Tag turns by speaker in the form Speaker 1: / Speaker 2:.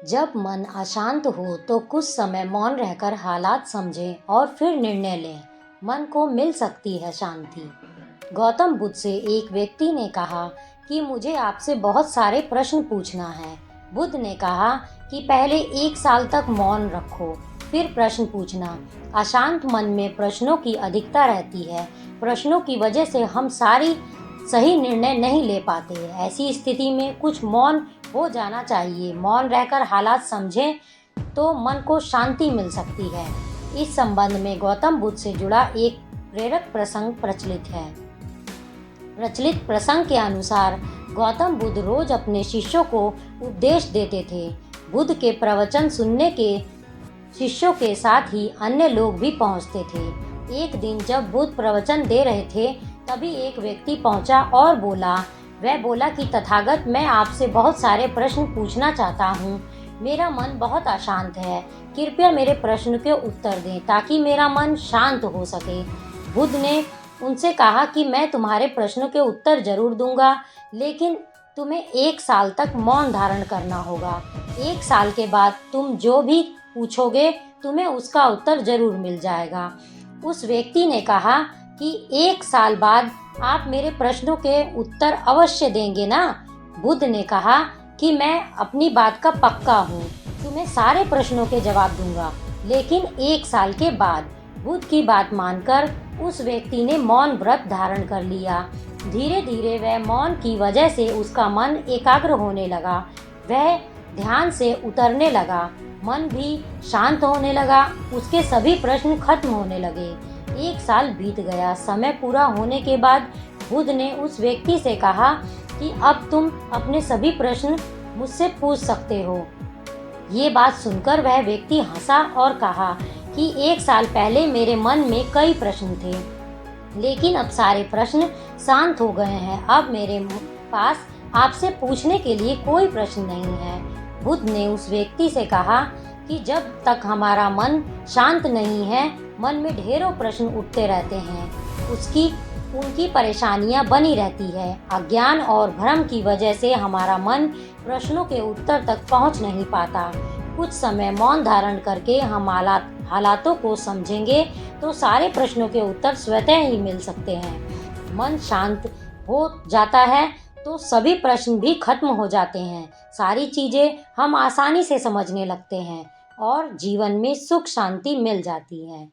Speaker 1: जब मन अशांत हो तो कुछ समय मौन रहकर हालात समझें और फिर निर्णय लें। मन को मिल सकती है शांति। गौतम बुद्ध से एक व्यक्ति ने कहा कि मुझे आपसे बहुत सारे प्रश्न पूछना है। बुद्ध ने कहा कि पहले 1 साल तक मौन रखो, फिर प्रश्न पूछना। अशांत मन में प्रश्नों की अधिकता रहती है। प्रश्नों की वजह से हम सही निर्णय नहीं ले पाते। ऐसी स्थिति में कुछ मौन हो जाना चाहिए। मौन रहकर हालात समझें तो मन को शांति मिल सकती है। इस संबंध में गौतम बुद्ध से जुड़ा एक प्रेरक प्रसंग प्रचलित है। प्रचलित प्रसंग के अनुसार गौतम बुद्ध रोज अपने शिष्यों को उपदेश देते थे। बुद्ध के प्रवचन सुनने के शिष्यों के साथ ही अन्य लोग भी पहुंचते थे। एक दिन जब बुद्ध प्रवचन दे रहे थे, तभी एक व्यक्ति पहुंचा और वह बोला कि तथागत, मैं आपसे बहुत सारे प्रश्न पूछना चाहता हूँ। मेरा मन बहुत अशांत है। कृपया मेरे प्रश्न के उत्तर दें ताकि मेरा मन शांत हो सके। बुद्ध ने उनसे कहा कि मैं तुम्हारे प्रश्नों के उत्तर जरूर दूंगा, लेकिन तुम्हें 1 साल तक मौन धारण करना होगा। 1 साल के बाद तुम जो भी पूछोगे, तुम्हें उसका उत्तर जरूर मिल जाएगा। उस व्यक्ति ने कहा कि 1 साल बाद आप मेरे प्रश्नों के उत्तर अवश्य देंगे ना? बुद्ध ने कहा कि मैं अपनी बात का पक्का हूँ, तुम्हें सारे प्रश्नों के जवाब दूंगा, लेकिन 1 साल के बाद। बुद्ध की बात मानकर उस व्यक्ति ने मौन व्रत धारण कर लिया। धीरे धीरे वह मौन की वजह से उसका मन एकाग्र होने लगा। वह ध्यान से उतरने लगा, मन भी शांत होने लगा। उसके सभी प्रश्न खत्म होने लगे। 1 साल बीत गया। समय पूरा होने के बाद बुद्ध ने उस व्यक्ति से कहा कि अब तुम अपने सभी प्रश्न मुझसे पूछ सकते हो। ये बात सुनकर वह व्यक्ति हंसा और कहा कि 1 साल पहले मेरे मन में कई प्रश्न थे, लेकिन अब सारे प्रश्न शांत हो गए हैं। अब मेरे पास आपसे पूछने के लिए कोई प्रश्न नहीं है। बुद्ध ने उस व्यक्ति से कहा कि जब तक हमारा मन शांत नहीं है, मन में ढेरों प्रश्न उठते रहते हैं। उनकी परेशानियां बनी रहती है। अज्ञान और भ्रम की वजह से हमारा मन प्रश्नों के उत्तर तक पहुंच नहीं पाता। कुछ समय मौन धारण करके हम हालातों को समझेंगे तो सारे प्रश्नों के उत्तर स्वतः ही मिल सकते हैं। मन शांत हो जाता है तो सभी प्रश्न भी खत्म हो जाते हैं। सारी चीजें हम आसानी से समझने लगते हैं और जीवन में सुख शांति मिल जाती है।